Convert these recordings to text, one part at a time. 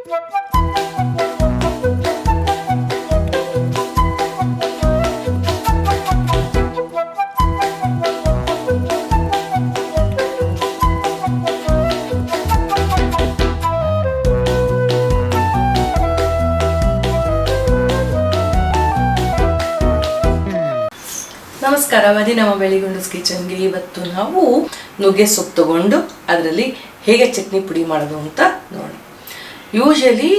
ನಮಸ್ಕಾರ, ವದಿ ನಮ್ಮ ಬೆಳಿಗುಂಡಸ್ ಕಿಚನ್ಗೆ. ಇವತ್ತು ನಾವು ನುಗ್ಗೆ ಸೊಪ್ಪು ತಗೊಂಡು ಅದರಲ್ಲಿ ಹೇಗೆ ಚಟ್ನಿ ಪುಡಿ ಮಾಡೋದು ಅಂತ ನೋಡಿ. ಯೂಶಲಿ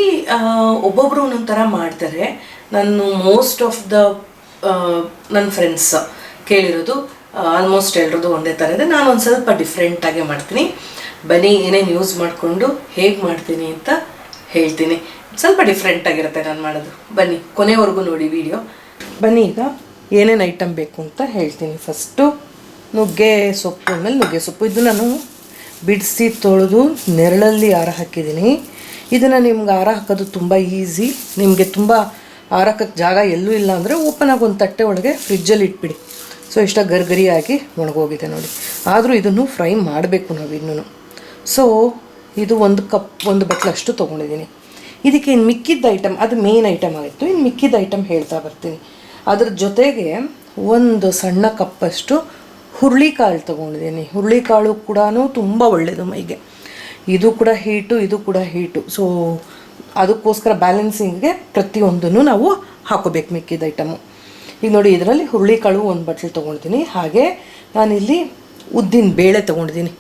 ಒಬ್ಬೊಬ್ರು ಒಂದೊಂಥರ ಮಾಡ್ತಾರೆ. ನಾನು ಮೋಸ್ಟ್ ಆಫ್ ದ ನನ್ನ ಫ್ರೆಂಡ್ಸ್ ಕೇಳಿರೋದು ಆಲ್ಮೋಸ್ಟ್ ಎಲ್ಲರದು ಒಂದೇ ಥರ ಇದೆ. ನಾನು ಒಂದು ಸ್ವಲ್ಪ ಡಿಫ್ರೆಂಟಾಗೆ ಮಾಡ್ತೀನಿ. ಬನ್ನಿ ಏನೇನು ಯೂಸ್ ಮಾಡಿಕೊಂಡು ಹೇಗೆ ಮಾಡ್ತೀನಿ ಅಂತ ಹೇಳ್ತೀನಿ. ಸ್ವಲ್ಪ ಡಿಫ್ರೆಂಟಾಗಿರುತ್ತೆ ನಾನು ಮಾಡೋದು. ಬನ್ನಿ ಕೊನೆವರೆಗೂ ನೋಡಿ ವಿಡಿಯೋ. ಬನ್ನಿ ಈಗ ಏನೇನು ಐಟಮ್ ಬೇಕು ಅಂತ ಹೇಳ್ತೀನಿ. ಫಸ್ಟು ನುಗ್ಗೆ ಸೊಪ್ಪು, ಆಮೇಲೆ ನುಗ್ಗೆ ಸೊಪ್ಪು. ಇದು ನಾನು ಬಿಡಿಸಿ ತೊಳೆದು ನೆರಳಲ್ಲಿ ಆರ ಹಾಕಿದ್ದೀನಿ. ಇದನ್ನು ನಿಮ್ಗೆ ಆರ ಹಾಕೋದು ತುಂಬ ಈಸಿ. ನಿಮಗೆ ತುಂಬ ಆರ ಹಾಕೋಕ್ಕೆ ಜಾಗ ಎಲ್ಲೂ ಇಲ್ಲ ಅಂದರೆ ಓಪನ್ ಆಗಿ ಒಂದು ತಟ್ಟೆ ಒಳಗೆ ಫ್ರಿಜ್ಜಲ್ಲಿ ಇಟ್ಬಿಡಿ. ಸೊ ಇಷ್ಟ ಗರಿಗರಿಯಾಗಿ ಒಣಗೋಗಿದೆ ನೋಡಿ. ಆದರೂ ಇದನ್ನು ಫ್ರೈ ಮಾಡಬೇಕು ನಾವು ಇನ್ನೂ. ಸೊ ಇದು ಒಂದು ಬಟ್ಲಷ್ಟು ತೊಗೊಂಡಿದ್ದೀನಿ. ಇದಕ್ಕೆ ಇನ್ನು ಮಿಕ್ಕಿದ್ದ ಐಟಮ್, ಅದು ಮೇನ್ ಐಟಮ್ ಆಗಿತ್ತು. ಇನ್ನು ಮಿಕ್ಕಿದ್ದ ಐಟಮ್ ಹೇಳ್ತಾ ಬರ್ತೀನಿ. ಅದ್ರ ಜೊತೆಗೆ ಒಂದು ಸಣ್ಣ ಕಪ್ಪಷ್ಟು ಹುರುಳಿಕಾಳು ತೊಗೊಂಡಿದ್ದೀನಿ. ಹುರುಳಿಕಾಳು ಕೂಡ ತುಂಬ ಒಳ್ಳೆಯದು ಮೈಗೆ. ಇದು ಕೂಡ ಹೀಟು. ಸೊ ಅದಕ್ಕೋಸ್ಕರ ಬ್ಯಾಲೆನ್ಸಿಂಗ್ಗೆ ಪ್ರತಿಯೊಂದನ್ನು ನಾವು ಹಾಕೋಬೇಕು ಮಿಕ್ಕಿದ ಐಟಮು. ಈಗ ನೋಡಿ, ಇದರಲ್ಲಿ ಹುರುಳಿಕಾಳು ಒಂದು ಬಟ್ಲು ತೊಗೊಂಡಿದ್ದೀನಿ. ಹಾಗೆ ನಾನಿಲ್ಲಿ ಉದ್ದಿನ ಬೇಳೆ ತೊಗೊಂಡಿದ್ದೀನಿ,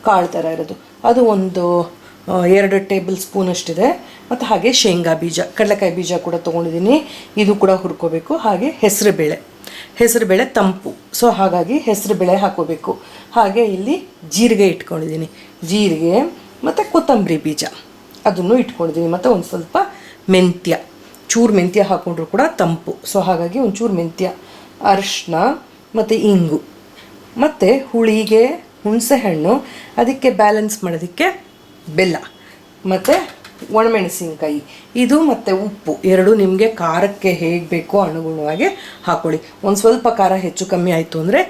ಕಾಳು ಥರ ಇರೋದು. ಅದು ಒಂದು 2 ಟೇಬಲ್ ಸ್ಪೂನ್ ಅಷ್ಟಿದೆ. ಮತ್ತು ಹಾಗೆ ಶೇಂಗಾ ಬೀಜ, ಕಡಲೆಕಾಯಿ ಬೀಜ ಕೂಡ ತೊಗೊಂಡಿದ್ದೀನಿ. ಇದು ಕೂಡ ಹುರ್ಕೋಬೇಕು. ಹಾಗೆ ಹೆಸರುಬೇಳೆ ತಂಪು, ಸೊ ಹಾಗಾಗಿ ಹೆಸರುಬೇಳೆ ಹಾಕೋಬೇಕು. ಹಾಗೆ ಇಲ್ಲಿ ಜೀರಿಗೆ ಇಟ್ಕೊಂಡಿದ್ದೀನಿ, ಜೀರಿಗೆ ಮತ್ತು ಕೊತ್ತಂಬರಿ ಬೀಜ ಅದನ್ನು ಇಟ್ಕೊಂಡಿದ್ದೀನಿ. ಮತ್ತು ಒಂದು ಸ್ವಲ್ಪ ಮೆಂತ್ಯ, ಚೂರು ಮೆಂತ್ಯ ಹಾಕ್ಕೊಂಡ್ರು ಕೂಡ ತಂಪು. ಸೊ ಹಾಗಾಗಿ ಒಂಚೂರು ಮೆಂತ್ಯ, ಅರಿಶಿನ ಮತ್ತು ಇಂಗು, ಮತ್ತು ಹುಳಿಗೆ ಹುಣಸೆ ಹಣ್ಣು, ಅದಕ್ಕೆ ಬ್ಯಾಲೆನ್ಸ್ ಮಾಡೋದಕ್ಕೆ ಬೆಲ್ಲ, ಮತ್ತು ಒಣಮೆಣಸಿನ್ಕಾಯಿ, ಇದು ಮತ್ತು ಉಪ್ಪು ಎರಡು ನಿಮಗೆ ಖಾರಕ್ಕೆ ಹೇಗೆ ಬೇಕೋ ಅನುಗುಣವಾಗಿ ಹಾಕ್ಕೊಳ್ಳಿ. ಒಂದು ಸ್ವಲ್ಪ ಖಾರ ಹೆಚ್ಚು ಕಮ್ಮಿ ಆಯಿತು ಅಂದರೆ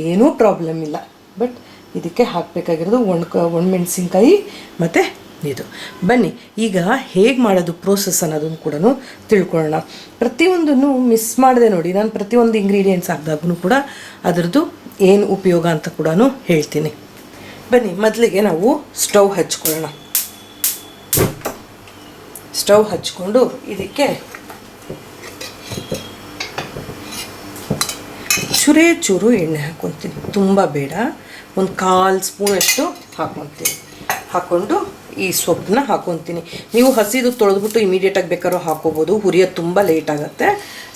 ಏನೂ ಪ್ರಾಬ್ಲಮ್ ಇಲ್ಲ. ಬಟ್ ಇದಕ್ಕೆ ಹಾಕಬೇಕಾಗಿರೋದು ಒಣಮೆಣಸಿನ್ಕಾಯಿ ಮತ್ತು ಇದು. ಬನ್ನಿ ಈಗ ಹೇಗೆ ಮಾಡೋದು ಪ್ರೋಸೆಸ್ ಅನ್ನೋದನ್ನು ಕೂಡ ತಿಳ್ಕೊಳ್ಳೋಣ. ಪ್ರತಿಯೊಂದನ್ನು ಮಿಸ್ ಮಾಡಿದೆ ನೋಡಿ. ನಾನು ಪ್ರತಿಯೊಂದು ಇಂಗ್ರೀಡಿಯೆಂಟ್ಸ್ ಹಾಕಿದಾಗೂ ಕೂಡ ಅದರದ್ದು ಏನು ಉಪಯೋಗ ಅಂತ ಕೂಡ ಹೇಳ್ತೀನಿ. ಬನ್ನಿ ಮೊದಲಿಗೆ ನಾವು ಸ್ಟವ್ ಹಚ್ಕೊಳ್ಳೋಣ. ಸ್ಟವ್ ಹಚ್ಕೊಂಡು ಇದಕ್ಕೆ ಚೂರು ಎಣ್ಣೆ ಹಾಕ್ಕೊತೀನಿ. ತುಂಬ ಬೇಡ, ಒಂದು 1/4 ಸ್ಪೂನಷ್ಟು ಹಾಕ್ಕೊಂಡು ಈ ಸೊಪ್ಪನ್ನ ಹಾಕ್ಕೊತೀನಿ. ನೀವು ಹಸಿದು ತೊಳೆದ್ಬಿಟ್ಟು ಇಮಿಡಿಯೇಟಾಗಿ ಬೇಕಾದ್ರೂ ಹಾಕ್ಕೋಬೋದು, ಹುರಿಯೋದು ತುಂಬ ಲೇಟ್ ಆಗುತ್ತೆ.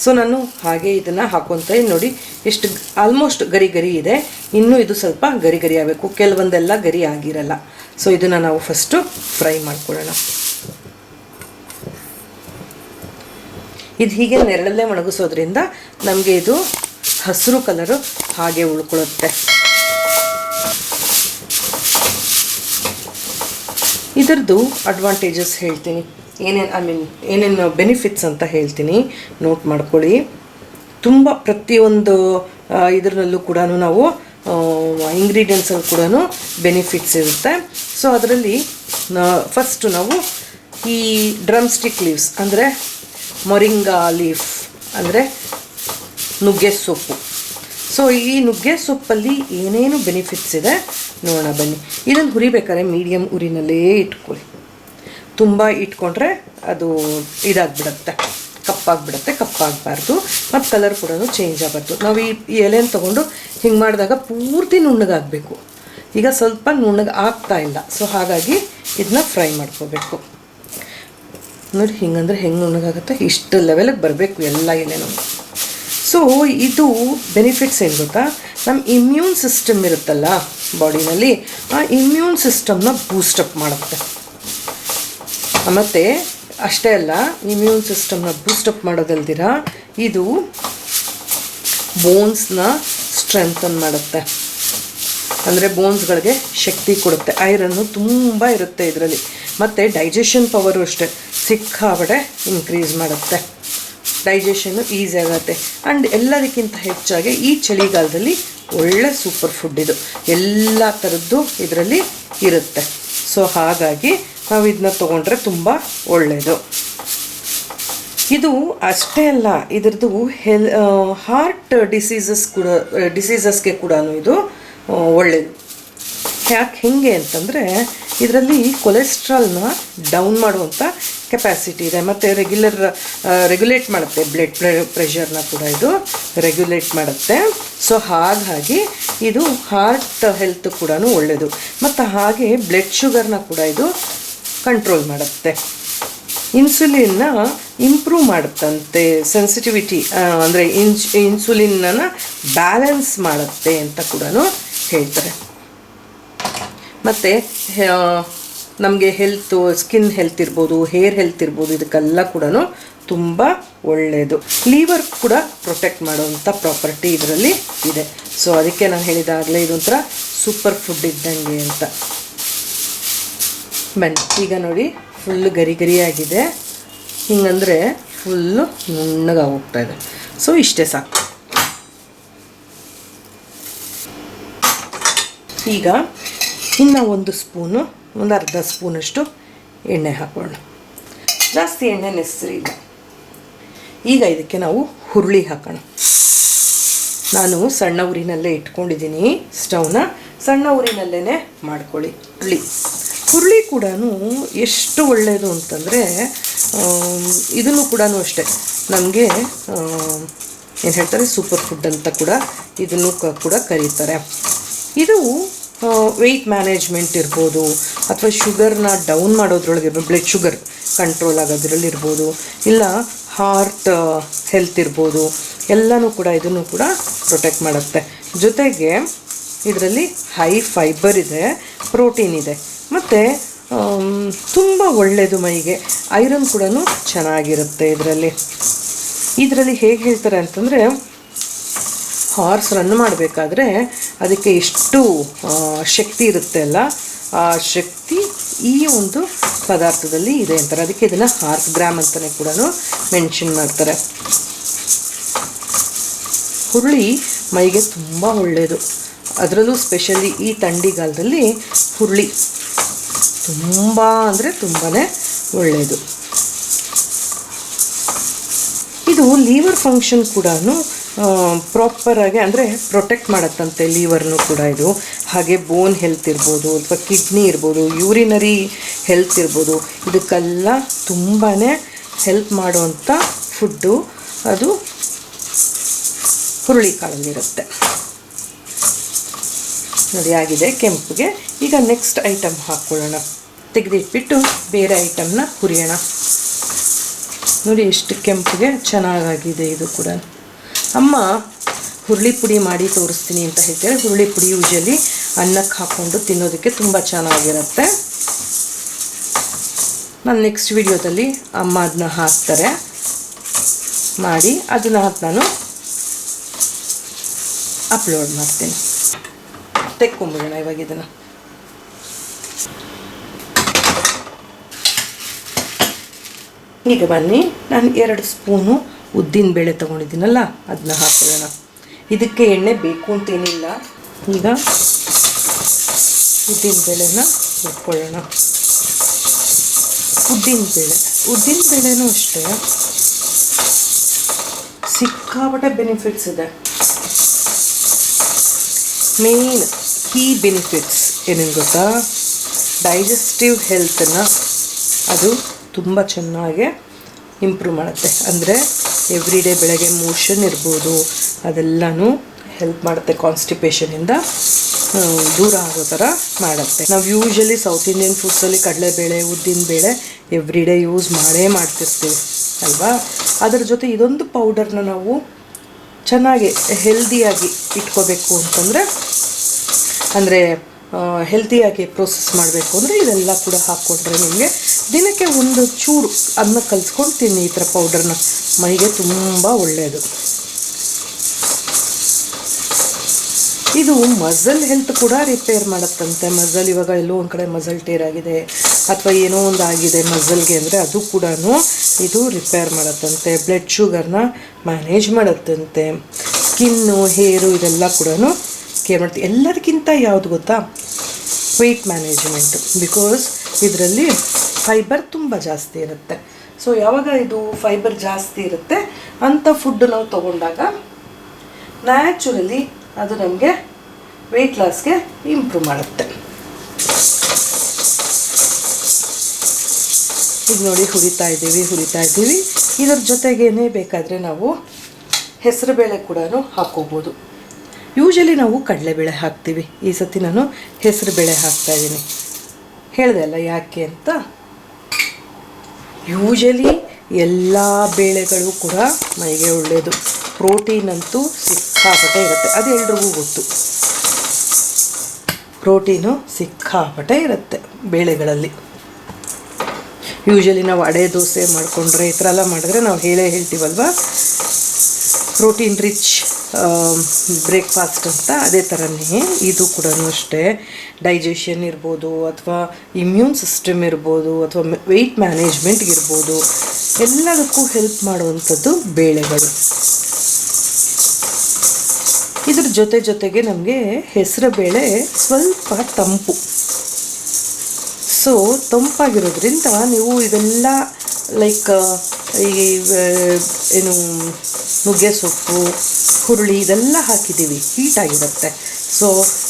ಸೊ ನಾನು ಹಾಗೆ ಇದನ್ನು ಹಾಕ್ಕೊತೀನಿ. ನೋಡಿ ಎಷ್ಟು ಆಲ್ಮೋಸ್ಟ್ ಗರಿ ಇದೆ. ಇನ್ನೂ ಇದು ಸ್ವಲ್ಪ ಗರಿ ಆಗಬೇಕು, ಕೆಲವೊಂದೆಲ್ಲ ಗರಿ ಆಗಿರಲ್ಲ. ಸೊ ಇದನ್ನು ನಾವು ಫಸ್ಟು ಫ್ರೈ ಮಾಡ್ಕೊಳ್ಳೋಣ. ಇದು ಹೀಗೆ ನೆರಳಲ್ಲೇ ಒಣಗಿಸೋದ್ರಿಂದ ನಮಗೆ ಇದು ಹಸಿರು ಕಲರು ಹಾಗೆ ಉಳ್ಕೊಳ್ಳುತ್ತೆ. ಇದರದ್ದು ಅಡ್ವಾಂಟೇಜಸ್ ಹೇಳ್ತೀನಿ, ಏನೇನು ಬೆನಿಫಿಟ್ಸ್ ಅಂತ ಹೇಳ್ತೀನಿ, ನೋಟ್ ಮಾಡ್ಕೊಳ್ಳಿ. ತುಂಬ ಪ್ರತಿಯೊಂದು ಇದರಲ್ಲೂ ಕೂಡ ನಾವು ಇಂಗ್ರೀಡಿಯೆಂಟ್ಸಲ್ಲಿ ಕೂಡ ಬೆನಿಫಿಟ್ಸ್ ಇರುತ್ತೆ. ಸೊ ಅದರಲ್ಲಿ ಫಸ್ಟು ನಾವು ಈ ಡ್ರಮ್ ಸ್ಟಿಕ್ ಲೀವ್ಸ್ ಅಂದರೆ ಮೊರಿಂಗಾ ಲೀಫ್ ಅಂದರೆ ನುಗ್ಗೆ ಸೊಪ್ಪು. ಸೊ ಈ ನುಗ್ಗೆ ಸೊಪ್ಪಲ್ಲಿ ಏನೇನು ಬೆನಿಫಿಟ್ಸ್ ಇದೆ ನೋಡೋಣ ಬನ್ನಿ. ಇದನ್ನು ಹುರಿಬೇಕಾದ್ರೆ ಮೀಡಿಯಮ್ ಉರಿನಲ್ಲೇ ಇಟ್ಕೊಳ್ಳಿ. ತುಂಬ ಇಟ್ಕೊಂಡ್ರೆ ಅದು ಇದಾಗಿಬಿಡುತ್ತೆ, ಕಪ್ಪಾಗಬಾರ್ದು. ಮತ್ತು ಕಲರ್ ಕೂಡ ಚೇಂಜ್ ಆಗಬಾರ್ದು. ನಾವು ಈ ಎಲೆನ ತೊಗೊಂಡು ಹಿಂಗೆ ಮಾಡಿದಾಗ ಪೂರ್ತಿ ನುಣ್ಣಗಾಗಬೇಕು. ಈಗ ಸ್ವಲ್ಪ ನುಣ್ಣಗೆ ಆಗ್ತಾ ಇಲ್ಲ. ಸೊ ಹಾಗಾಗಿ ಇದನ್ನ ಫ್ರೈ ಮಾಡ್ಕೋಬೇಕು. ನೋಡಿ ಹಿಂಗಂದ್ರೆ ಹೆಂಗೆ ನುಣ್ಣಗಾಗುತ್ತೆ, ಇಷ್ಟು ಲೆವೆಲಿಗೆ ಬರಬೇಕು ಎಲ್ಲ ಎಲೆನೂ. ಸೊ ಇದು ಬೆನಿಫಿಟ್ಸ್ ಏನು ಗೊತ್ತಾ, ನಮ್ಮ ಇಮ್ಯೂನ್ ಸಿಸ್ಟಮ್ ಇರುತ್ತಲ್ಲ ಬಾಡಿನಲ್ಲಿ, ಆ ಇಮ್ಯೂನ್ ಸಿಸ್ಟಮ್ನ ಬೂಸ್ಟಪ್ ಮಾಡುತ್ತೆ. ಮತ್ತು ಅಷ್ಟೇ ಅಲ್ಲ, ಇಮ್ಯೂನ್ ಸಿಸ್ಟಮ್ನ ಬೂಸ್ಟಪ್ ಮಾಡೋದಲ್ದಿರ ಇದು ಬೋನ್ಸ್ನ ಸ್ಟ್ರೆಂಥನ್ ಮಾಡುತ್ತೆ. ಅಂದರೆ ಬೋನ್ಸ್ಗಳಿಗೆ ಶಕ್ತಿ ಕೊಡುತ್ತೆ. ಐರನ್ನು ತುಂಬ ಇರುತ್ತೆ ಇದರಲ್ಲಿ. ಮತ್ತು ಡೈಜೆಷನ್ ಪವರು ಅಷ್ಟೇ ಸಿಕ್ಕಾಬಡೆ ಇನ್ಕ್ರೀಸ್ ಮಾಡುತ್ತೆ. ಡೈಜೆಷನ್ನು ಈಸಿ ಆಗುತ್ತೆ. ಆ್ಯಂಡ್ ಎಲ್ಲದಕ್ಕಿಂತ ಹೆಚ್ಚಾಗಿ ಈ ಚಳಿಗಾಲದಲ್ಲಿ ಒಳ್ಳೆ ಸೂಪರ್ ಫುಡ್ ಇದು. ಎಲ್ಲ ಥರದ್ದು ಇದರಲ್ಲಿ ಇರುತ್ತೆ. ಸೊ ಹಾಗಾಗಿ ನಾವು ಇದನ್ನ ತೊಗೊಂಡ್ರೆ ತುಂಬ ಒಳ್ಳೆಯದು. ಇದು ಅಷ್ಟೇ ಅಲ್ಲ, ಇದರದ್ದು ಹಾರ್ಟ್ ಡಿಸೀಸಸ್ಗೆ ಕೂಡ ಇದು ಒಳ್ಳೆಯದು. ಯಾಕೆ ಹೆಂಗೆ ಅಂತಂದರೆ ಇದರಲ್ಲಿ ಕೊಲೆಸ್ಟ್ರಾಲ್ನ ಡೌನ್ ಮಾಡುವಂಥ ಕೆಪಾಸಿಟಿ ಇದೆ, ಮತ್ತು ರೆಗ್ಯುಲೇಟ್ ಮಾಡುತ್ತೆ, ಬ್ಲಡ್ ಪ್ರೆಷರ್ನ ಕೂಡ ಇದು ರೆಗ್ಯುಲೇಟ್ ಮಾಡುತ್ತೆ. ಸೊ ಹಾಗಾಗಿ ಇದು ಹಾರ್ಟ್ ಹೆಲ್ತ್ ಕೂಡ ಒಳ್ಳೆಯದು, ಮತ್ತು ಹಾಗೆ ಬ್ಲಡ್ ಶುಗರ್ನ ಕೂಡ ಇದು ಕಂಟ್ರೋಲ್ ಮಾಡುತ್ತೆ. ಇನ್ಸುಲಿನ್ನ ಇಂಪ್ರೂವ್ ಮಾಡುತ್ತಂತೆ, ಸೆನ್ಸಿಟಿವಿಟಿ ಅಂದರೆ ಇನ್ಸುಲಿನ್ನ ಬ್ಯಾಲೆನ್ಸ್ ಮಾಡುತ್ತೆ ಅಂತ ಕೂಡ ಹೇಳ್ತಾರೆ. ಮತ್ತು ನಮಗೆ ಸ್ಕಿನ್ ಹೆಲ್ತ್ ಇರ್ಬೋದು, ಹೇರ್ ಹೆಲ್ತ್ ಇರ್ಬೋದು, ಇದಕ್ಕೆಲ್ಲ ಕೂಡ ತುಂಬ ಒಳ್ಳೆಯದು. ಲೀವರ್ ಕೂಡ ಪ್ರೊಟೆಕ್ಟ್ ಮಾಡುವಂಥ ಪ್ರಾಪರ್ಟಿ ಇದರಲ್ಲಿ ಇದೆ. ಸೊ ಅದಕ್ಕೆ ನಾನು ಹೇಳಿದಾಗಲೇ ಇದೊಂಥರ ಸೂಪರ್ ಫುಡ್ ಇದ್ದಂಗೆ ಅಂತ. ಬನ್ನಿ, ಈಗ ನೋಡಿ ಫುಲ್ಲು ಗರಿಯಾಗಿದೆ, ಹಿಂಗಂದರೆ ಫುಲ್ಲು ನುಣ್ಣಗಾಗಿ ಹೋಗ್ತಾ ಇದೆ. ಸೊ ಇಷ್ಟೇ ಸಾಕು. ಈಗ ಇನ್ನು ಒಂದು ಅರ್ಧ ಸ್ಪೂನಷ್ಟು ಎಣ್ಣೆ ಹಾಕೋಣ. ಜಾಸ್ತಿ ಎಣ್ಣೆ ನೆಸರಿ ಇಲ್ಲ. ಈಗ ಇದಕ್ಕೆ ನಾವು ಹುರುಳಿ ಹಾಕೋಣ. ನಾನು ಸಣ್ಣ ಉರಿನಲ್ಲೇ ಇಟ್ಕೊಂಡಿದ್ದೀನಿ ಸ್ಟವ್ನ, ಸಣ್ಣ ಉರಿನಲ್ಲೇ ಮಾಡ್ಕೊಳ್ಳಿ. ಹುರುಳಿ ಕೂಡ ಎಷ್ಟು ಒಳ್ಳೆಯದು ಅಂತಂದರೆ, ಇದನ್ನು ಕೂಡ ಅಷ್ಟೇ ನಮಗೆ ಏನು ಹೇಳ್ತಾರೆ, ಸೂಪರ್ ಫುಡ್ ಅಂತ ಕೂಡ ಇದನ್ನು ಕೂಡ ಕರೀತಾರೆ. ಇದು ವೆಯ್ಟ್ ಮ್ಯಾನೇಜ್ಮೆಂಟ್ ಇರ್ಬೋದು, ಅಥವಾ ಶುಗರ್ನ ಡೌನ್ ಮಾಡೋದ್ರೊಳಗೆ, ಬ್ಲಡ್ ಶುಗರ್ ಕಂಟ್ರೋಲ್ ಆಗೋದ್ರಲ್ಲಿ ಇರ್ಬೋದು, ಇಲ್ಲ ಹಾರ್ಟ್ ಹೆಲ್ತ್ ಇರ್ಬೋದು, ಎಲ್ಲನೂ ಕೂಡ ಇದನ್ನು ಕೂಡ ಪ್ರೊಟೆಕ್ಟ್ ಮಾಡುತ್ತೆ. ಜೊತೆಗೆ ಇದರಲ್ಲಿ ಹೈ ಫೈಬರ್ ಇದೆ, ಪ್ರೋಟೀನ್ ಇದೆ, ಮತ್ತು ತುಂಬ ಒಳ್ಳೆಯದು ಮೈಗೆ. ಐರನ್ ಕೂಡ ಚೆನ್ನಾಗಿರುತ್ತೆ ಇದರಲ್ಲಿ ಹೇಗೆ ಹೇಳ್ತಾರೆ ಅಂತಂದರೆ, ಹಾರ್ಸ್ ರನ್ ಮಾಡಬೇಕಾದ್ರೆ ಅದಕ್ಕೆ ಎಷ್ಟು ಶಕ್ತಿ ಇರುತ್ತೆ ಅಲ್ಲ, ಆ ಶಕ್ತಿ ಈ ಒಂದು ಪದಾರ್ಥದಲ್ಲಿ ಇದೆ ಅಂತಾರೆ. ಅದಕ್ಕೆ ಇದನ್ನು ಹಾರ್ಸ್ ಗ್ರಾಮ್ ಅಂತಲೇ ಕೂಡ ಮೆನ್ಷನ್ ಮಾಡ್ತಾರೆ. ಹುರುಳಿ ಮೈಗೆ ತುಂಬ ಒಳ್ಳೆಯದು, ಅದರಲ್ಲೂ ಸ್ಪೆಷಲಿ ಈ ಥಂಡಿಗಾಲದಲ್ಲಿ ಹುರುಳಿ ತುಂಬ ಅಂದರೆ ತುಂಬಾ ಒಳ್ಳೆಯದು. ಇದು ಲೀವರ್ ಫಂಕ್ಷನ್ ಕೂಡ ಪ್ರಾಪರಾಗಿ ಅಂದರೆ ಪ್ರೊಟೆಕ್ಟ್ ಮಾಡುತ್ತಂತೆ ಲೀವರ್ನು ಕೂಡ ಇದು. ಹಾಗೆ ಬೋನ್ ಹೆಲ್ತ್ ಇರ್ಬೋದು, ಅಥವಾ ಕಿಡ್ನಿ ಇರ್ಬೋದು, ಯೂರಿನರಿ ಹೆಲ್ತ್ ಇರ್ಬೋದು, ಇದಕ್ಕೆಲ್ಲ ತುಂಬಾ ಹೆಲ್ಪ್ ಮಾಡುವಂಥ ಫುಡ್ಡು ಅದು ಹುರುಳಿ ಕಾಳಲ್ಲಿರುತ್ತೆ. ನೋಡಿ ಆಗಿದೆ ಕೆಂಪಿಗೆ. ಈಗ ನೆಕ್ಸ್ಟ್ ಐಟಮ್ ಹಾಕ್ಕೊಳ್ಳೋಣ. ತೆಗೆದಿಟ್ಬಿಟ್ಟು ಬೇರೆ ಐಟಮ್ನ ಹುರಿಯೋಣ. ನೋಡಿ ಎಷ್ಟು ಕೆಂಪಿಗೆ ಚೆನ್ನಾಗಾಗಿದೆ ಇದು ಕೂಡ. ಅಮ್ಮ ಹುರುಳಿ ಪುಡಿ ಮಾಡಿ ತೋರಿಸ್ತೀನಿ ಅಂತ ಹೇಳ್ತಾರೆ. ಹುರುಳಿ ಪುಡಿ ಯೂಶಲಿ ಅನ್ನಕ್ಕೆ ಹಾಕ್ಕೊಂಡು ತಿನ್ನೋದಕ್ಕೆ ತುಂಬ ಚೆನ್ನಾಗಿರುತ್ತೆ. ನಾನು ನೆಕ್ಸ್ಟ್ ವಿಡಿಯೋದಲ್ಲಿ ಅಮ್ಮ ಅದನ್ನ ಹಾಕ್ತಾರೆ ಮಾಡಿ, ಅದನ್ನ ನಾನು ಅಪ್ಲೋಡ್ ಮಾಡ್ತೀನಿ. ತೆಕ್ಕೊಂಬಿಡೋಣ ಇವಾಗ ಇದನ್ನು. ಈಗ ಬನ್ನಿ, ನಾನು 2 ಸ್ಪೂನು ಉದ್ದಿನ ಬೇಳೆ ತೊಗೊಂಡಿದ್ದೀನಲ್ಲ ಅದನ್ನ ಹಾಕೊಳ್ಳೋಣ. ಇದಕ್ಕೆ ಎಣ್ಣೆ ಬೇಕು ಅಂತೇನಿಲ್ಲ. ಈಗ ಉದ್ದಿನ ಬೇಳೆನ ಹುರ್ಕೊಳ್ಳೋಣ. ಉದ್ದಿನ ಬೇಳೆನೂ ಅಷ್ಟೇ ಸಿಕ್ಕಾಪಟ್ಟೆ ಬೆನಿಫಿಟ್ಸ್ ಇದೆ. ಮೇನ್ ಕೀ ಬೆನಿಫಿಟ್ಸ್ ಏನೇನು ಗೊತ್ತಾ, ಡೈಜೆಸ್ಟಿವ್ ಹೆಲ್ತನ್ನು ಅದು ತುಂಬ ಚೆನ್ನಾಗಿ ಇಂಪ್ರೂವ್ ಮಾಡುತ್ತೆ. ಅಂದರೆ ಎವ್ರಿಡೇ ಬೆಳಗ್ಗೆ ಮೋಷನ್ ಇರ್ಬೋದು, ಅದೆಲ್ಲನೂ ಹೆಲ್ಪ್ ಮಾಡುತ್ತೆ. ಕಾನ್ಸ್ಟಿಪೇಷನಿಂದ ದೂರ ಆಗೋ ಥರ ಮಾಡುತ್ತೆ. ನಾವು ಯೂಶಲಿ ಸೌತ್ ಇಂಡಿಯನ್ ಫುಡ್ಸಲ್ಲಿ ಕಡಲೆಬೇಳೆ, ಉದ್ದಿನಬೇಳೆ ಎವ್ರಿಡೇ ಯೂಸ್ ಮಾಡ್ತಿರ್ತೀವಿ ಅಲ್ವಾ. ಅದರ ಜೊತೆ ಇದೊಂದು ಪೌಡರ್ನ ನಾವು ಚೆನ್ನಾಗಿ ಹೆಲ್ದಿಯಾಗಿ ಇಟ್ಕೋಬೇಕು ಅಂತಂದರೆ, ಅಂದರೆ ಹೆಲ್ತಿಯಾಗಿ ಪ್ರೋಸೆಸ್ ಮಾಡಬೇಕು ಅಂದರೆ ಇದೆಲ್ಲ ಕೂಡ ಹಾಕ್ಕೊಂಡ್ರೆ ನಿಮಗೆ ದಿನಕ್ಕೆ ಒಂದು ಚೂರು ಅದನ್ನ ಕಲಿಸ್ಕೊಂಡು ತಿನ್ನಿ. ಈ ಥರ ಪೌಡರ್ನ ಮೈಗೆ ತುಂಬ ಒಳ್ಳೆಯದು. ಇದು ಮಸಲ್ ಹೆಲ್ತ್ ಕೂಡ ರಿಪೇರ್ ಮಾಡುತ್ತಂತೆ. ಮಸಲ್ ಇವಾಗ ಎಲ್ಲೋ ಒಂದು ಕಡೆ ಮಸಲ್ ಟೇರ್ ಆಗಿದೆ ಅಥವಾ ಏನೋ ಒಂದು ಆಗಿದೆ ಮಸಲ್ಗೆ ಅಂದರೆ ಅದು ಕೂಡ ಇದು ರಿಪೇರ್ ಮಾಡುತ್ತಂತೆ. ಬ್ಲಡ್ ಶುಗರ್ನ ಮ್ಯಾನೇಜ್ ಮಾಡುತ್ತಂತೆ. ಸ್ಕಿನ್ನು, ಹೇರು ಇದೆಲ್ಲ ಕೂಡ ಕೇರ್ ಮಾಡ್ತೀವಿ. ಎಲ್ಲದಕ್ಕಿಂತ ಯಾವುದು ಗೊತ್ತಾ, ವೆಯ್ಟ್ ಮ್ಯಾನೇಜ್ಮೆಂಟು. ಬಿಕಾಸ್ ಇದರಲ್ಲಿ ಫೈಬರ್ ತುಂಬ ಜಾಸ್ತಿ ಇರುತ್ತೆ. ಸೊ ಯಾವಾಗ ಇದು ಫೈಬರ್ ಜಾಸ್ತಿ ಇರುತ್ತೆ ಅಂಥ ಫುಡ್ ನಾವು ತೊಗೊಂಡಾಗ ನ್ಯಾಚುರಲಿ ಅದು ನಮಗೆ ವೆಯ್ಟ್ ಲಾಸ್ಗೆ ಇಂಪ್ರೂವ್ ಮಾಡುತ್ತೆ. ಈಗ ನೋಡಿ ಹುರಿತಾ ಇದ್ದೀವಿ. ಇದರ ಜೊತೆಗೇನೆ ಬೇಕಾದರೆ ನಾವು ಹೆಸರುಬೇಳೆ ಕೂಡ ಹಾಕ್ಕೋಬೋದು. ಯೂಶಲಿ ನಾವು ಕಡಲೆಬೇಳೆ ಹಾಕ್ತೀವಿ. ಈ ಸತಿ ನಾನು ಹೆಸರುಬೇಳೆ ಹಾಕ್ತಾಯಿದ್ದೀನಿ. ಹೇಳಿದೆ ಅಲ್ಲ ಯಾಕೆ ಅಂತ. ಯೂಶಲಿ ಎಲ್ಲ ಬೇಳೆಗಳು ಕೂಡ ಮೈಗೆ ಒಳ್ಳೆಯದು. ಪ್ರೋಟೀನ್ ಅಂತೂ ಸಿಕ್ಕಾಪಟ್ಟೆ ಇರುತ್ತೆ, ಅದು ಎಲ್ರಿಗೂ ಗೊತ್ತು. ಪ್ರೋಟೀನು ಸಿಕ್ಕಾಪಟ್ಟೆ ಇರುತ್ತೆ ಬೇಳೆಗಳಲ್ಲಿ. ಯೂಶಲಿ ನಾವು ಅಡೆ ದೋಸೆ ಮಾಡಿಕೊಂಡ್ರೆ ಈ ಥರ ಎಲ್ಲ ಮಾಡಿದ್ರೆ ನಾವು ಹೇಳ್ತೀವಲ್ವ, ಪ್ರೋಟೀನ್ ರಿಚ್ ಬ್ರೇಕ್ಫಾಸ್ಟ್ ಅಂತ. ಅದೇ ಥರನೇ ಇದು ಕೂಡ ಅಷ್ಟೇ. ಡೈಜೆಷನ್ ಇರ್ಬೋದು, ಅಥವಾ ಇಮ್ಯೂನ್ ಸಿಸ್ಟಮ್ ಇರ್ಬೋದು, ಅಥವಾ ವೆಯ್ಟ್ ಮ್ಯಾನೇಜ್ಮೆಂಟ್ಗಿರ್ಬೋದು, ಎಲ್ಲದಕ್ಕೂ ಹೆಲ್ಪ್ ಮಾಡುವಂಥದ್ದು ಬೇಳೆಗಳು. ಇದ್ರ ಜೊತೆಗೆ ನಮಗೆ ಹೆಸರುಬೇಳೆ ಸ್ವಲ್ಪ ತಂಪು. ಸೊ ತಂಪಾಗಿರೋದ್ರಿಂದ ನೀವು ಇವೆಲ್ಲ ಲೈಕ್ ಈ ಏನು ನುಗ್ಗೆ ಸೊಪ್ಪು, ಹುರುಳಿ ಇದೆಲ್ಲ ಹಾಕಿದ್ದೀವಿ, ಹೀಟಾಗಿರುತ್ತೆ. ಸೊ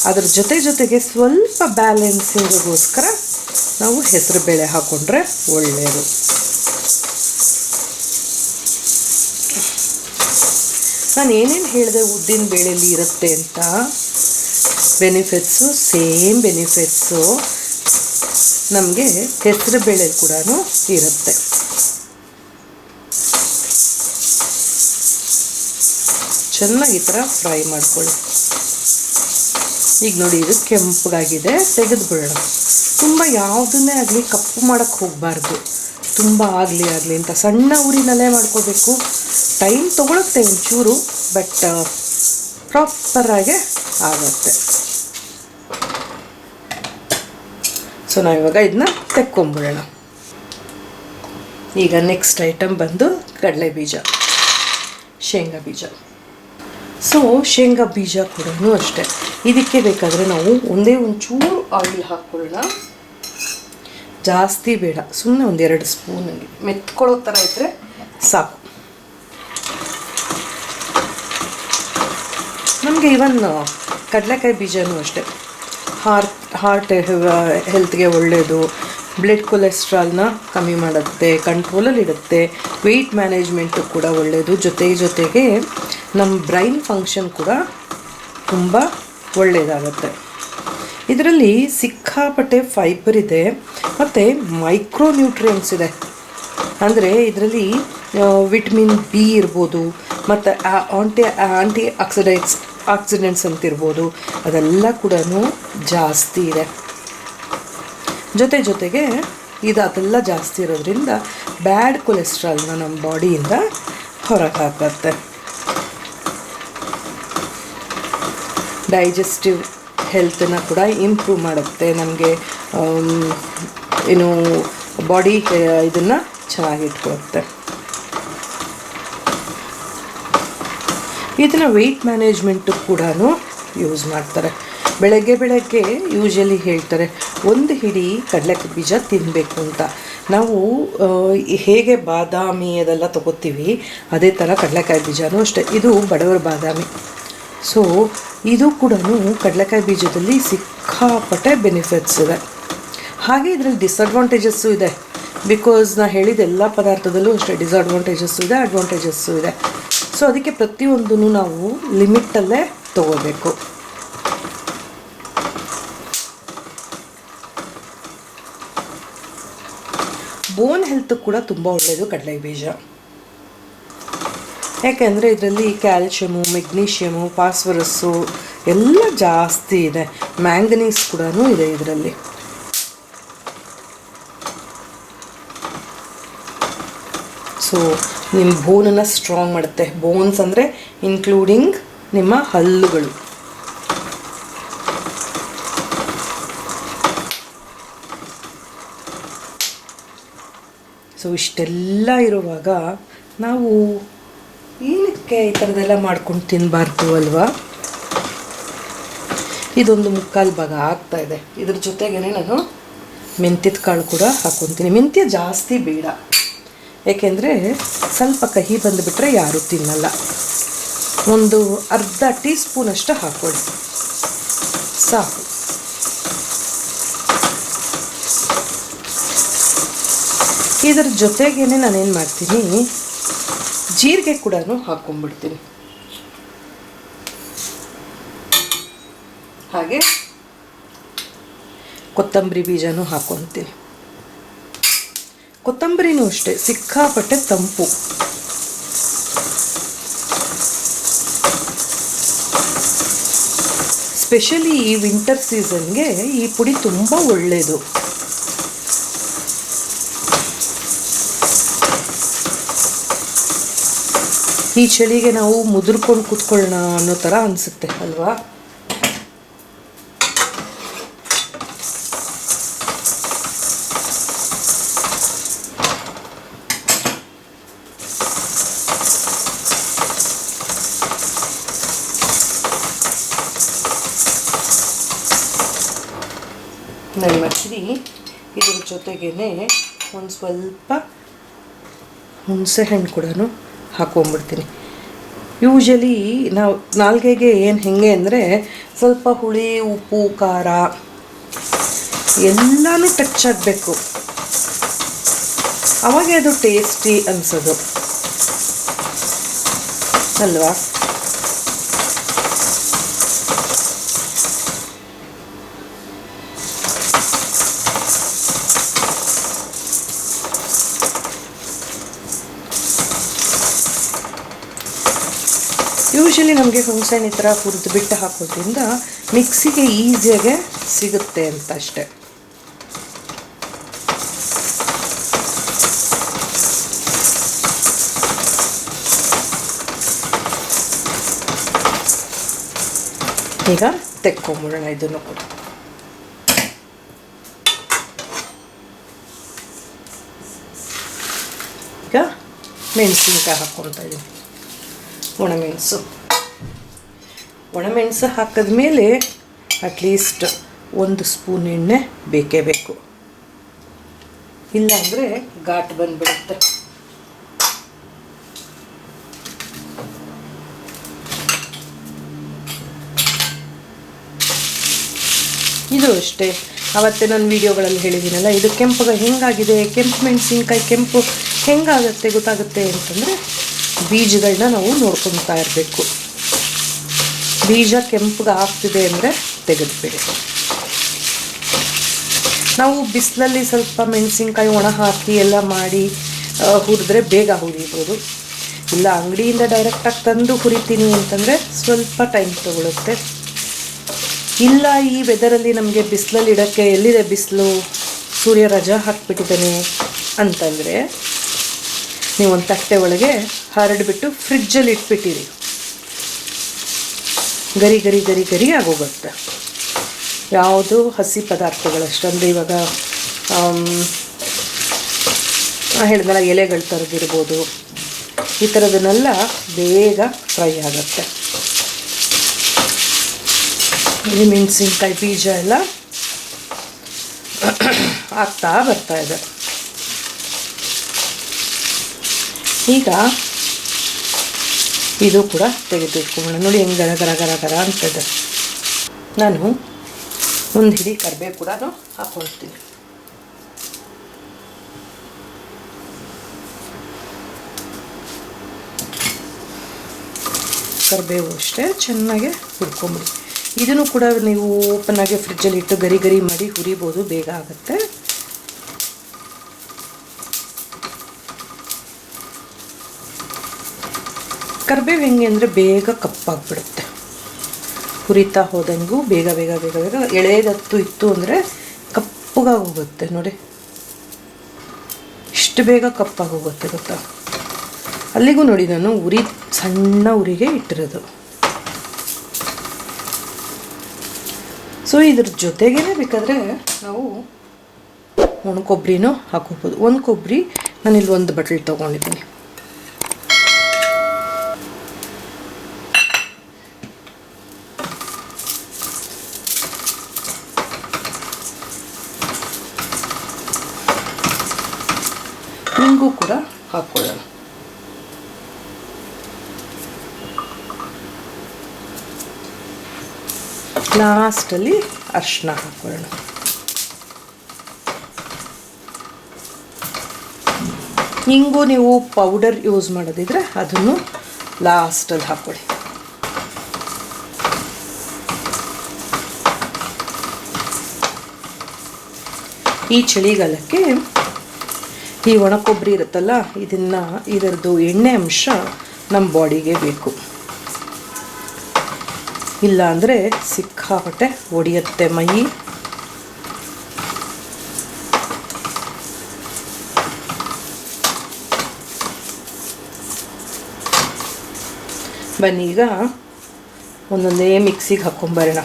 ಅದ್ರ ಜೊತೆಗೆ ಸ್ವಲ್ಪ ಬ್ಯಾಲೆನ್ಸಿಂಗಿಗೋಸ್ಕರ ನಾವು ಹೆಸರುಬೇಳೆ ಹಾಕ್ಕೊಂಡ್ರೆ ಒಳ್ಳೆಯದು. ನಾನು ಏನೇನು ಹೇಳಿದೆ ಉದ್ದಿನ ಬೇಳೆಯಲ್ಲಿ ಇರುತ್ತೆ ಅಂತ, ಬೆನಿಫಿಟ್ಸು ಸೇಮ್ ಬೆನಿಫಿಟ್ಸು ನಮಗೆ ಹೆಸರುಬೇಳೆ ಕೂಡ ಇರುತ್ತೆ. ಚೆನ್ನಾಗಿ ಈ ಥರ ಫ್ರೈ ಮಾಡ್ಕೊಳ್ಳಿ. ಈಗ ನೋಡಿ ಇದು ಕೆಂಪಗಾಗಿದೆ, ತೆಗೆದುಬಿಡೋಣ. ತುಂಬ ಯಾವುದನ್ನೇ ಆಗಲಿ ಕಪ್ಪು ಮಾಡೋಕ್ಕೆ ಹೋಗಬಾರ್ದು. ತುಂಬ ಆಗಲಿ ಅಂತ ಸಣ್ಣ ಉರಿನಲ್ಲೇ ಮಾಡ್ಕೋಬೇಕು. ಟೈಮ್ ತೊಗೊಳುತ್ತೆ ಒಂಚೂರು, ಬಟ್ ಪ್ರಾಪರಾಗೆ ಆಗುತ್ತೆ. ಸೊ ನಾವಿವಾಗ ಇದನ್ನ ತೆಕ್ಕೊಂಬಿಡೋಣ. ಈಗ ನೆಕ್ಸ್ಟ್ ಐಟಮ್ ಬಂದು ಕಡಲೆ ಬೀಜ, ಶೇಂಗಾ ಬೀಜ. ಸೊ ಶೇಂಗಾ ಬೀಜ ಕೂಡ ಅಷ್ಟೇ. ಇದಕ್ಕೆ ಬೇಕಾದರೆ ನಾವು ಒಂಚೂರು ಆಯಿಲ್ ಹಾಕ್ಕೊಳ್ಳೋಣ. ಜಾಸ್ತಿ ಬೇಡ, ಸುಮ್ಮನೆ 1-2 ಸ್ಪೂನಲ್ಲಿ ಮೆತ್ಕೊಳ್ಳೋ ಥರ ಇದ್ದರೆ ಸಾಕು. ನಮಗೆ ಇವನ್ ಕಡಲೆಕಾಯಿ ಬೀಜನೂ ಅಷ್ಟೇ ಹಾರ್ಟ್ ಹೆಲ್ತ್ಗೆ ಒಳ್ಳೆಯದು. ಬ್ಲಡ್ ಕೊಲೆಸ್ಟ್ರಾಲ್ನ ಕಮ್ಮಿ ಮಾಡುತ್ತೆ, ಕಂಟ್ರೋಲಲ್ಲಿ ಇಡುತ್ತೆ. ವೆಯ್ಟ್ ಮ್ಯಾನೇಜ್ಮೆಂಟು ಕೂಡ ಒಳ್ಳೆಯದು. ಜೊತೆಗೆ ನಮ್ಮ ಬ್ರೈನ್ ಫಂಕ್ಷನ್ ಕೂಡ ತುಂಬ ಒಳ್ಳೆಯದಾಗುತ್ತೆ. ಇದರಲ್ಲಿ ಸಿಕ್ಕಾಪಟ್ಟೆ ಫೈಬರ್ ಇದೆ ಮತ್ತು ಮೈಕ್ರೋ ನ್ಯೂಟ್ರಿಯೆಂಟ್ಸ್ ಇದೆ. ಅಂದರೆ ಇದರಲ್ಲಿ ವಿಟಮಿನ್ ಬಿ ಇರ್ಬೋದು, ಮತ್ತು ಆಂಟಿ ಆಕ್ಸಿಡೆಂಟ್ಸ್ ಅಂತಿರ್ಬೋದು, ಅದೆಲ್ಲ ಕೂಡ ಜಾಸ್ತಿ ಇದೆ. ಜೊತೆಗೆ ಅದೆಲ್ಲ ಜಾಸ್ತಿ ಇರೋದ್ರಿಂದ ಬ್ಯಾಡ್ ಕೊಲೆಸ್ಟ್ರಾಲ್ನ ನಮ್ಮ ಬಾಡಿಯಿಂದ ಹೊರಗೆ ಹಾಕುತ್ತೆ. ಡೈಜೆಸ್ಟಿವ್ ಹೆಲ್ತನ್ನ ಕೂಡ ಇಂಪ್ರೂವ್ ಮಾಡುತ್ತೆ. ನಮಗೆ ಏನು ಬಾಡಿ ಇದನ್ನು ಚೆನ್ನಾಗಿಟ್ಕೊಳುತ್ತೆ. ಇದನ್ನು ವೆಯ್ಟ್ ಮ್ಯಾನೇಜ್ಮೆಂಟು ಕೂಡ ಯೂಸ್ ಮಾಡ್ತಾರೆ. ಬೆಳಗ್ಗೆ ಯೂಶಲಿ ಹೇಳ್ತಾರೆ 1 ಹಿಡಿ ಕಡಲೆಕಾಯಿ ಬೀಜ ತಿನ್ನಬೇಕು ಅಂತ. ನಾವು ಹೇಗೆ ಬಾದಾಮಿ ಅದೆಲ್ಲ ತೊಗೋತೀವಿ ಅದೇ ಥರ ಕಡಲೆಕಾಯಿ ಬೀಜನೂ ಅಷ್ಟೇ. ಇದು ಬಡವರ ಬಾದಾಮಿ. ಸೊ ಇದು ಕೂಡ ಕಡಲೆಕಾಯಿ ಬೀಜದಲ್ಲಿ ಸಿಕ್ಕಾಪಟ್ಟೆ ಬೆನಿಫಿಟ್ಸ್ ಇದೆ. ಹಾಗೆ ಇದರಲ್ಲಿ ಡಿಸಡ್ವಾಂಟೇಜಸ್ಸು ಇದೆ. ಬಿಕಾಸ್ ನಾನು ಹೇಳಿದ ಎಲ್ಲ ಪದಾರ್ಥದಲ್ಲೂ ಅಷ್ಟೇ ಡಿಸಡ್ವಾಂಟೇಜಸ್ಸು ಇದೆ, ಅಡ್ವಾಂಟೇಜಸ್ಸು ಇದೆ. ಸೊ ಅದಕ್ಕೆ ಪ್ರತಿಯೊಂದನ್ನು ನಾವು ಲಿಮಿಟಲ್ಲೇ ತೊಗೋಬೇಕು. ಬೋನ್ ಹೆಲ್ತ್ ಕೂಡ ತುಂಬ ಒಳ್ಳೆಯದು ಕಡಲೆ ಬೀಜ. ಯಾಕೆಂದರೆ ಇದರಲ್ಲಿ ಕ್ಯಾಲ್ಶಿಯಮು, ಮೆಗ್ನೀಷಿಯಮು, ಫಾಸ್ಫರಸ್ಸು ಎಲ್ಲ ಜಾಸ್ತಿ ಇದೆ. ಮ್ಯಾಂಗನೀಸ್ ಕೂಡ ಇದೆ ಇದರಲ್ಲಿ. ಸೊ ನಿಮ್ಮ ಬೋನನ್ನು ಸ್ಟ್ರಾಂಗ್ ಮಾಡುತ್ತೆ. ಬೋನ್ಸ್ ಅಂದರೆ ಇನ್ಕ್ಲೂಡಿಂಗ್ ನಿಮ್ಮ ಹಲ್ಲುಗಳು. ಸೊ ಇಷ್ಟೆಲ್ಲ ಇರುವಾಗ ನಾವು ಏನಕ್ಕೆ ಈ ಥರದ್ದೆಲ್ಲ ಮಾಡ್ಕೊಂಡು ತಿನ್ನಬಾರ್ದು ಅಲ್ವಾ? ಇದೊಂದು 3/4 ಭಾಗ ಆಗ್ತಾಯಿದೆ. ಇದ್ರ ಜೊತೆಗೇ ನಾನು ಮೆಂತ್ಯದ ಕಾಳು ಕೂಡ ಹಾಕ್ಕೊತೀನಿ. ಮೆಂತ್ಯ ಜಾಸ್ತಿ ಬೇಡ, ಏಕೆಂದರೆ ಸ್ವಲ್ಪ ಕಹಿ ಬಂದುಬಿಟ್ರೆ ಯಾರೂ ತಿನ್ನಲ್ಲ. ಒಂದು ಅರ್ಧ ಟೀ ಸ್ಪೂನಷ್ಟು ಹಾಕ್ಕೊಳ್ಳಿ ಸಾಕು. ಇದರ ಜೊತೆಗೇನೆ ನಾನೇನು ಮಾಡ್ತೀನಿ, ಜೀರಿಗೆ ಕೂಡ ಹಾಕ್ಕೊಂಡ್ಬಿಡ್ತೀನಿ. ಹಾಗೆ ಕೊತ್ತಂಬರಿ ಬೀಜನೂ ಹಾಕ್ಕೊತೀನಿ. ಕೊತ್ತಂಬರಿನೂ ಅಷ್ಟೇ ಸಿಕ್ಕಾಪಟ್ಟೆ ತಂಪು. ಸ್ಪೆಷಲಿ ಈ ವಿಂಟರ್ ಸೀಸನ್ಗೆ ಈ ಪುಡಿ ತುಂಬ ಒಳ್ಳೆಯದು. ಈ ಚಳಿಗೆ ನಾವು ಮುದುರ್ಕೊಂಡು ಕೂತ್ಕೊಳ್ಳೋಣ ಅನ್ನೋ ಥರ ಅನಿಸುತ್ತೆ ಅಲ್ವಾ? ನಾನು ಮಾಡ್ತೀನಿ. ಇದ್ರ ಜೊತೆಗೇ ಒಂದು ಸ್ವಲ್ಪ ಹುಣಸೆ ಹಣ್ಣು ಕೂಡ ಹಾಕ್ಕೊಂಬಿಡ್ತೀನಿ. ಯೂಶಲಿ ನಾವು ನಾಲ್ಗೆಗೆ ಏನು ಹೇಗೆ ಅಂದರೆ ಸ್ವಲ್ಪ ಹುಳಿ, ಉಪ್ಪು, ಖಾರ ಎಲ್ಲನೂ ಟಚ್ ಆಗಬೇಕು, ಅವಾಗೆ ಅದು ಟೇಸ್ಟಿ ಅನಿಸೋದು ಅಲ್ವಾ? ಯೂಶಲಿ ನಮಗೆ ಹುಣಸೆಹಣ್ಣು ಈ ಥರ ಹುರಿದು ಬಿಟ್ಟು ಹಾಕೋದ್ರಿಂದ ಮಿಕ್ಸಿಗೆ ಈಸಿಯಾಗೆ ಸಿಗುತ್ತೆ ಅಂತ ಅಷ್ಟೆ. ಈಗ ತೆಕ್ಕೊಂಬಿಡೋಣ ಇದನ್ನು ಕೂಡ. ಈಗ ಮೆಣಸಿನ್ಕಾಯಿ ಹಾಕ್ಕೊಳ್ತಾ ಇದ್ದೀನಿ. ಒಣಮೆಣಸು ಹಾಕಿದ್ಮೇಲೆ ಅಟ್ಲೀಸ್ಟ್ 1 ಸ್ಪೂನ್ ಎಣ್ಣೆ ಬೇಕೇ ಬೇಕು, ಇಲ್ಲಾಂದರೆ ಘಾಟ್ ಬಂದುಬಿಡುತ್ತೆ. ಇದು ಅಷ್ಟೇ, ಅವತ್ತೇ ನಾನು ವಿಡಿಯೋಗಳಲ್ಲಿ ಹೇಳಿದ್ದೀನಲ್ಲ, ಇದು ಹೆಂಗಾಗಿದೆ, ಕೆಂಪು ಮೆಣಸಿನ್ಕಾಯಿ ಕೆಂಪು ಹೆಂಗಾಗುತ್ತೆ ಗೊತ್ತಾಗುತ್ತೆ ಅಂತಂದರೆ ಬೀಜಗಳನ್ನ ನಾವು ನೋಡ್ಕೊತಾ ಇರಬೇಕು. ಬೀಜ ಕೆಂಪಗೆ ಆಗ್ತಿದೆ ಅಂದರೆ ತೆಗೆದುಬಿಡಿ. ನಾವು ಬಿಸಿಲಲ್ಲಿ ಸ್ವಲ್ಪ ಮೆಣಸಿನ್ಕಾಯಿ ಒಣ ಹಾಕಿ ಎಲ್ಲ ಮಾಡಿ ಹುರಿದ್ರೆ ಬೇಗ ಹುರಿಬೋದು. ಇಲ್ಲ ಅಂಗಡಿಯಿಂದ ಡೈರೆಕ್ಟಾಗಿ ತಂದು ಹುರಿತೀನಿ ಅಂತಂದರೆ ಸ್ವಲ್ಪ ಟೈಮ್ ತಗೊಳುತ್ತೆ. ಇಲ್ಲ ಈ ವೆದರಲ್ಲಿ ನಮಗೆ ಬಿಸಿಲಲ್ಲಿ ಇಡೋಕ್ಕೆ ಎಲ್ಲಿದೆ ಬಿಸಿಲು, ಸೂರ್ಯ ರಜಾ ಹಾಕಿಬಿಟ್ಟಿದ್ದಾನೆ ಅಂತಂದರೆ ನೀವು ಒಂದು ತಟ್ಟೆ ಒಳಗೆ ಹರಡಿಬಿಟ್ಟು ಫ್ರಿಜ್ಜಲ್ಲಿ ಇಟ್ಬಿಟ್ಟಿರಿ, ಗರಿ ಗರಿ ಗರಿ ಗರಿ ಆಗೋಗುತ್ತೆ. ಯಾವುದು ಹಸಿ ಪದಾರ್ಥಗಳಷ್ಟಂದರೆ ಇವಾಗ ಹೇಳಿದ್ನಲ್ಲ ಎಲೆಗಳು ತರದಿರ್ಬೋದು, ಈ ಥರದನ್ನೆಲ್ಲ ಬೇಗ ಫ್ರೈ ಆಗುತ್ತೆ. ಈ ಮೆಣಸಿನ್ಕಾಯಿ ಬೀಜ ಎಲ್ಲ ಆಗ್ತಾ ಬರ್ತಾ ಇದೆ. ಈಗ ಇದು ಕೂಡ ತೆಗೆದಿಟ್ಕೊಳ್ಳೋಣ. ನೋಡಿ ಹೆಂಗೆ ಗರ ಗರ ಗರ ಗರ ಅಂತದೆ. ನಾನು ಒಂದು ಹಿಡಿ ಕರಿಬೇವು ಕೂಡ ಹಾಕ್ಕೊಳ್ತೀನಿ. ಕರಿಬೇವು ಅಷ್ಟೇ ಚೆನ್ನಾಗಿ ಹುರ್ಕೊಂಬಿಡಿ. ಇದನ್ನು ಕೂಡ ನೀವು ಓಪನ್ನಾಗಿ ಫ್ರಿಜ್ಜಲ್ಲಿ ಇಟ್ಟು ಗರಿ ಗರಿ ಮಾಡಿ ಹುರಿಬೋದು, ಬೇಗ ಆಗುತ್ತೆ. ಕರಿಬೇವು ಹೆಂಗೆ ಅಂದರೆ ಬೇಗ ಕಪ್ಪಾಗಿಬಿಡುತ್ತೆ, ಹುರಿತಾ ಹೋದಂಗೂ ಬೇಗ ಬೇಗ ಬೇಗ ಬೇಗ ಎಳೆದತ್ತು ಇತ್ತು ಅಂದರೆ ಕಪ್ಪಗಾಗಿ ಹೋಗುತ್ತೆ. ನೋಡಿ ಇಷ್ಟು ಬೇಗ ಕಪ್ಪಾಗಿ ಹೋಗುತ್ತೆ ಗೊತ್ತಾ. ಅಲ್ಲಿಗೂ ನೋಡಿ ನಾನು ಸಣ್ಣ ಉರಿಗೆ ಇಟ್ಟಿರೋದು. ಸೊ ಇದ್ರ ಜೊತೆಗೇ ಬೇಕಾದರೆ ನಾವು ಒಣ ಕೊಬ್ಬರಿನೂ ಹಾಕೋಬೋದು. ಒಂದು ಕೊಬ್ಬರಿ ನಾನಿಲ್ಲಿ 1 ಬಟ್ಲು ತೊಗೊಂಡಿದ್ದೀನಿ. ಕೂಡ ಹಾಕ್ಕೊಳ್ಳೋಣ. ಲಾಸ್ಟಲ್ಲಿ ಅರಿಶಿನ ಹಾಕ್ಕೊಳ್ಳೋಣ. ಹಿಂಗು ನೀವು ಪೌಡರ್ ಯೂಸ್ ಮಾಡೋದಿದ್ರೆ ಅದನ್ನು ಲಾಸ್ಟಲ್ಲಿ ಹಾಕ್ಕೊಳ್ಳಿ. ಈ ಚಳಿಗಾಲಕ್ಕೆ ಈ ಒಣ ಕೊಬ್ಬರಿ ಇರುತ್ತಲ್ಲ, ಇದರದ್ದು ಎಣ್ಣೆ ಅಂಶ ನಮ್ಮ ಬಾಡಿಗೆ ಬೇಕು. ಇಲ್ಲ ಅಂದರೆ ಸಿಕ್ಕಾಪಟ್ಟೆ ಒಡೆಯುತ್ತೆ ಮೈ. ಬನ್ನಿ ಈಗ ಒಂದೊಂದೇ ಮಿಕ್ಸಿಗೆ ಹಾಕ್ಕೊಂಬರೋಣ.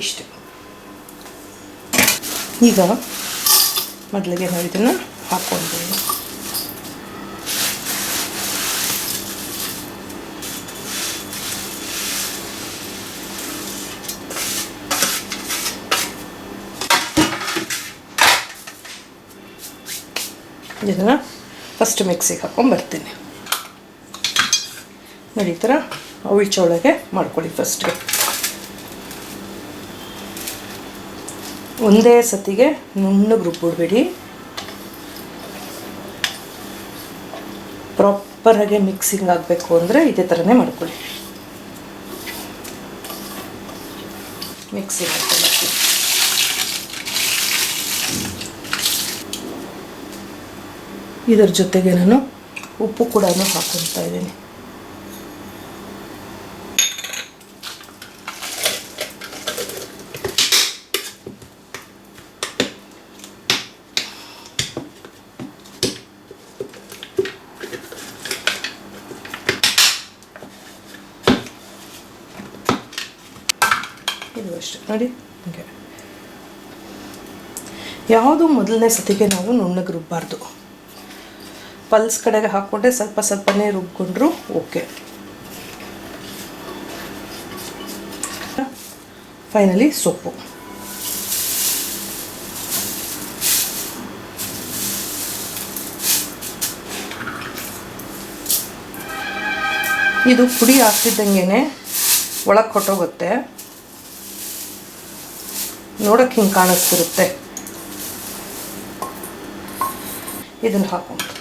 ಇಷ್ಟು. ಈಗ ಮೊದಲಿಗೆ ನಾವು ಇದನ್ನು ಹಾಕ್ಕೊಂಡ್ಬಿಡೋಣ. ಇದನ್ನು ಫಸ್ಟ್ ಮಿಕ್ಸಿಗೆ ಹಾಕ್ಕೊಂಡ್ಬರ್ತೀನಿ. ನೋಡಿ, ಈ ಥರ ಅವಳಿ ಚೌಳಿಗೆ ಮಾಡ್ಕೊಳ್ಳಿ. ಫಸ್ಟ್ಗೆ ಒಂದೇ ಸತಿಗೆ ನುಣ್ಣಗೆ ರುಬ್ಬಿಡ್ಬೇಡಿ. ಪ್ರಾಪರಾಗಿ ಮಿಕ್ಸಿಂಗ್ ಆಗಬೇಕು ಅಂದರೆ ಇದೇ ಥರನೇ ಮಾಡ್ಕೊಳ್ಳಿ. ಮಿಕ್ಸಿಂಗ್ ಹಾಕ್ಕೊಳ್ಳಿ. ಇದರ ಜೊತೆಗೆ ನಾನು ಉಪ್ಪು ಕೂಡ ಹಾಕ್ಕೊಳ್ತಾ ಇದ್ದೀನಿ. ಇದು ಅಷ್ಟೇ ನೋಡಿ. ಹೀಗೆ ಯಾವುದು ಮೊದಲನೇ ಸತಿಗೆ ನಾವು ನುಣ್ಣಗೆ ರುಬ್ಬಾರ್ದು. ಪಲ್ಸ್ ಕಡೆಗೆ ಹಾಕ್ಕೊಂಡ್ರೆ ಸ್ವಲ್ಪ ಸ್ವಲ್ಪನೇ ರುಬ್ಕೊಂಡ್ರು ಓಕೆ. ಫೈನಲಿ ಸೊಪ್ಪು. ಇದು ಪುಡಿ ಹಾಕ್ತಿದ್ದಂಗೆ ಒಳಗೆ ಹೊಟ್ಟೋಗುತ್ತೆ, ನೋಡೋಕ್ಕೆ ಹಿಂಗೆ ಕಾಣಿಸ್ತಿರುತ್ತೆ. ಇದನ್ನು ಹಾಕ್ಕೊಂಡ್ಬಿಡ್ತೀನಿ.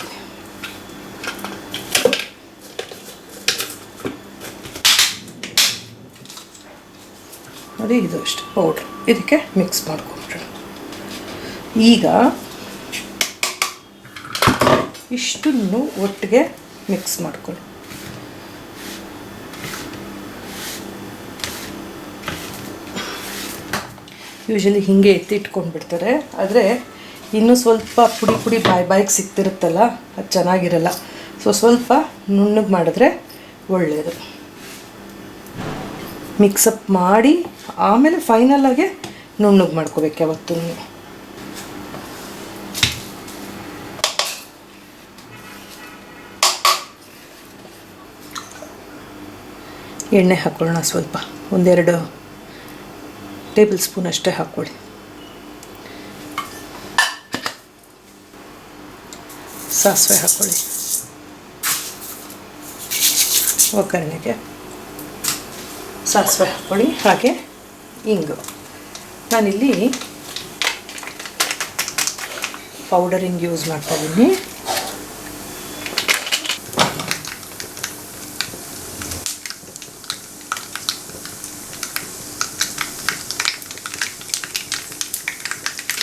ನೋಡಿ, ಇದು ಅಷ್ಟು ಪೌಡ್ರ್. ಇದಕ್ಕೆ ಮಿಕ್ಸ್ ಮಾಡ್ಕೊಂಡ್ಬಿಡೋಣ. ಈಗ ಇಷ್ಟನ್ನು ಒಟ್ಟಿಗೆ ಮಿಕ್ಸ್ ಮಾಡ್ಕೊಳ್ಳಿ. ಯೂಶಲಿ ಹೀಗೆ ಎತ್ತಿಟ್ಕೊಂಡ್ಬಿಡ್ತಾರೆ, ಆದರೆ ಇನ್ನೂ ಸ್ವಲ್ಪ ಪುಡಿ ಪುಡಿ ಬಾಯಿಗೆ ಸಿಗ್ತಿರುತ್ತಲ್ಲ, ಅದು ಚೆನ್ನಾಗಿರಲ್ಲ. ಸ್ವಲ್ಪ ನುಣ್ಣಗೆ ಮಾಡಿದ್ರೆ ಒಳ್ಳೆಯದು. ಮಿಕ್ಸಪ್ ಮಾಡಿ ಆಮೇಲೆ ಫೈನಲಾಗೆ ನುಣ್ಣಗೆ ಮಾಡ್ಕೋಬೇಕು ಯಾವತ್ತೂ. ಎಣ್ಣೆ ಹಾಕ್ಕೊಳ್ಳೋಣ. ಸ್ವಲ್ಪ ಒಂದೆರಡು ಟೇಬಲ್ ಸ್ಪೂನ್ ಅಷ್ಟೇ ಹಾಕ್ಕೊಳ್ಳಿ. ಸಾಸಿವೆ ಹಾಕ್ಕೊಳ್ಳಿ ಒಗ್ಗರಣೆಗೆ. ಸಾಸಿವೆ ಹಾಕ್ಕೊಳ್ಳಿ, ಹಾಗೆ ಇಂಗು. ನಾನಿಲ್ಲಿ ಪೌಡರ್ ಹಿಂಗೆ ಯೂಸ್ ಮಾಡ್ತಾಯಿದ್ದೀನಿ.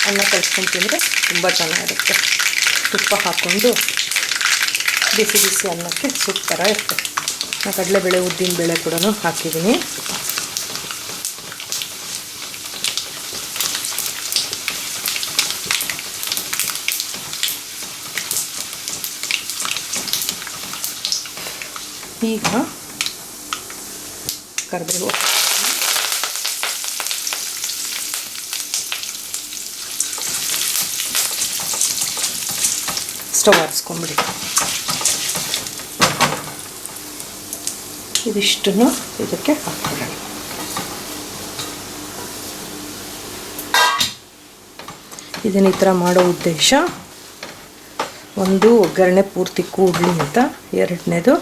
ಅನ್ನ ಕಲಿಸ್ಕೊಂಡು ತಿಂದರೆ ತುಂಬ ಚೆನ್ನಾಗಿರುತ್ತೆ. ತುಪ್ಪ ಹಾಕ್ಕೊಂಡು ಬಿಸಿ ಬಿಸಿ ಅನ್ನಕ್ಕೆ ಸೂಪರ ಇರುತ್ತೆ. ನಾನು ಕಡಲೆಬೇಳೆ ಉದ್ದಿನ ಬೇಳೆ ಕೂಡ ಹಾಕಿದ್ದೀನಿ. ಈಗ ಕರಿಬೇವು, ಸ್ಟವ್ ಆರಿಸ್ಕೊಂಬಿಡಿ. ಇದಿಷ್ಟನ್ನು ಇದಕ್ಕೆ ಹಾಕ್ಕೊಳ್ಳೋಣ. ಇದನ್ನು ಈ ಥರ ಮಾಡೋ ಉದ್ದೇಶ, ಒಂದು ಒಗ್ಗರಣೆ ಪೂರ್ತಿ ಕೂಡಲಿ ಅಂತ, ಎರಡನೇದು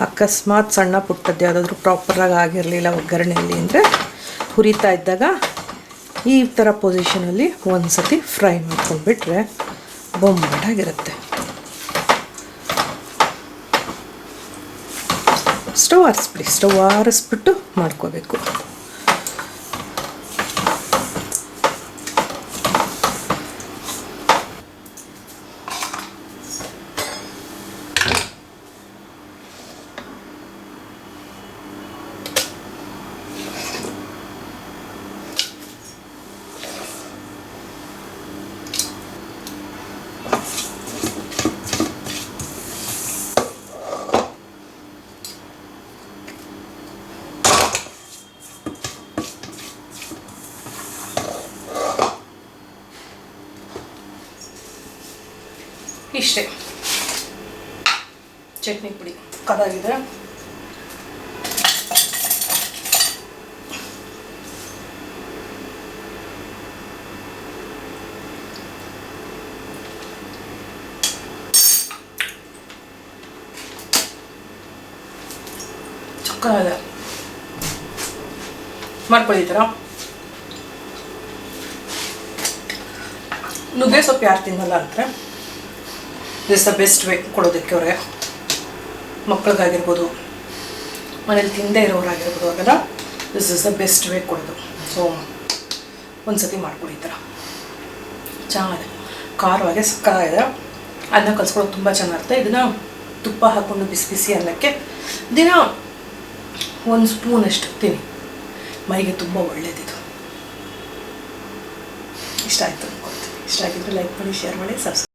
ಅಕಸ್ಮಾತ್ ಸಣ್ಣ ಪುಟ್ಟದ್ದು ಯಾವುದಾದ್ರೂ ಪ್ರಾಪರಾಗಿ ಆಗಿರಲಿಲ್ಲ ಒಗ್ಗರಣೆಯಲ್ಲಿ ಅಂದರೆ ಹುರಿತಾ ಇದ್ದಾಗ ಈ ಥರ ಪೊಸಿಷನಲ್ಲಿ ಒಂದು ಸತಿ ಫ್ರೈ ಮಾಡ್ಕೊಂಡ್ಬಿಟ್ರೆ ಬೊಂಬಾಟಾಗಿರುತ್ತೆ. ಸ್ಟವ್ ಆರಿಸ್ಬಿಟ್ಟು ಮಾಡ್ಕೋಬೇಕು. ಇಷ್ಟೇ ಚಟ್ನಿ ಪುಡಿ ಕದಾಗಿದೆ. ಚಕ್ಕದಾಗಿದೆ, ಮಾಡ್ಕೊಳ್ಳಿ ಈ ಥರ. ನುಗ್ಗೆ ಸೊಪ್ಪು ಯಾರು ತಿನ್ನಲ್ಲ ಅಂದರೆ ದಿಸ್ ದ ಬೆಸ್ಟ್ ವೇ ಕೊಡೋದಕ್ಕೆ ಅವ್ರಿಗೆ, ಮಕ್ಕಳಿಗಾಗಿರ್ಬೋದು, ಮನೇಲಿ ತಿಂದೇ ಇರೋರಾಗಿರ್ಬೋದು, ಅವೆಲ್ಲ this is the best way ಕೊಡೋದು. ಸೊ ಒಂದು ಸತಿ ಮಾಡ್ಕೊಳ್ಳಿ ಈ ಥರ. ಚೆನ್ನಾಗಿದೆ, ಖಾರವಾಗಿ ಸಕ್ಕತ್ತಾಗಿದೆ. ಅನ್ನ ಕಲ್ಸ್ಕೊಳ್ಳೋದು ತುಂಬ ಚೆನ್ನಾಗಿರುತ್ತೆ. ಇದನ್ನು ತುಪ್ಪ ಹಾಕ್ಕೊಂಡು ಬಿಸಿ ಬಿಸಿ ಅನ್ನಕ್ಕೆ ದಿನ 1 ಸ್ಪೂನಷ್ಟು ತಿನ್ನಿ, ಮೈಗೆ ತುಂಬ ಒಳ್ಳೆಯದಿದು. ಇಷ್ಟ ಆಯಿತು ಅನ್ಕೊಳ್ತೀನಿ. ಇಷ್ಟ ಆಗಿದ್ರೆ ಲೈಕ್ ಮಾಡಿ, ಶೇರ್ ಮಾಡಿ, ಸಬ್ಸ್ಕ್ರೈಬ್